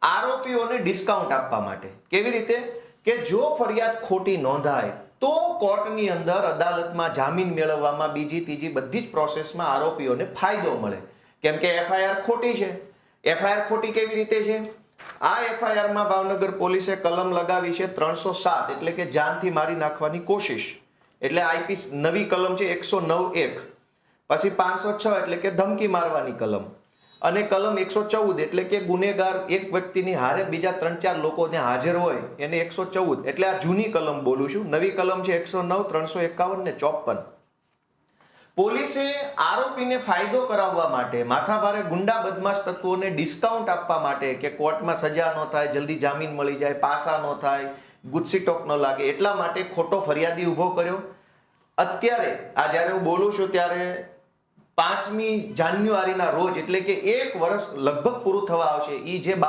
આરોપીઓને ડિસ્કાઉન્ટ આપવા માટે. કેવી રીતે? કે જો ફરિયાદ ખોટી નોંધાય તો કોર્ટની અંદર અદાલતમાં જામીન મેળવવામાં બીજી ત્રીજી બધી જ પ્રોસેસમાં આરોપીઓને ફાયદો મળે. કેમ કે એફઆઈઆર ખોટી છે. એફઆઈઆર ખોટી કેવી રીતે છે? આ એફઆઈઆરમાં ભાવનગર પોલીસે કલમ લગાવી છે 307, એટલે કે જાનથી મારી નાખવાની કોશિશ. એટલે આઈપી નવી કલમ છે 109(1). પછી 506 એટલે કે ધમકી મારવાની કલમ, અને કલમ 114 એટલે કે ગુનેગાર એક વ્યક્તિની હારે બીજા 3-4 લોકોને હાજર હોય એને 114. એટલે આ જૂની કલમ બોલું છું. નવી કલમ છે 109, 351 ને 54. પોલીસે આરોપીને ફાયદો કરાવવા માટે, માથાભારે ગુંડા બદમાશ તત્વોને ડિસ્કાઉન્ટ આપવા માટે, કે કોર્ટમાં સજા ન થાય, જલ્દી જામીન મળી જાય, પાસા ન થાય, ગુસ્સીટોક ન લાગે, એટલા માટે ખોટો ફરિયાદી ઉભો કર્યો. અત્યારે આ જ્યારે હું બોલું છું ત્યારે 5મી જાન્યુઆરીના રોજ, એટલે કે 1 વર્ષ લગભગ પૂરું થવા આવશે, એ જે બાપ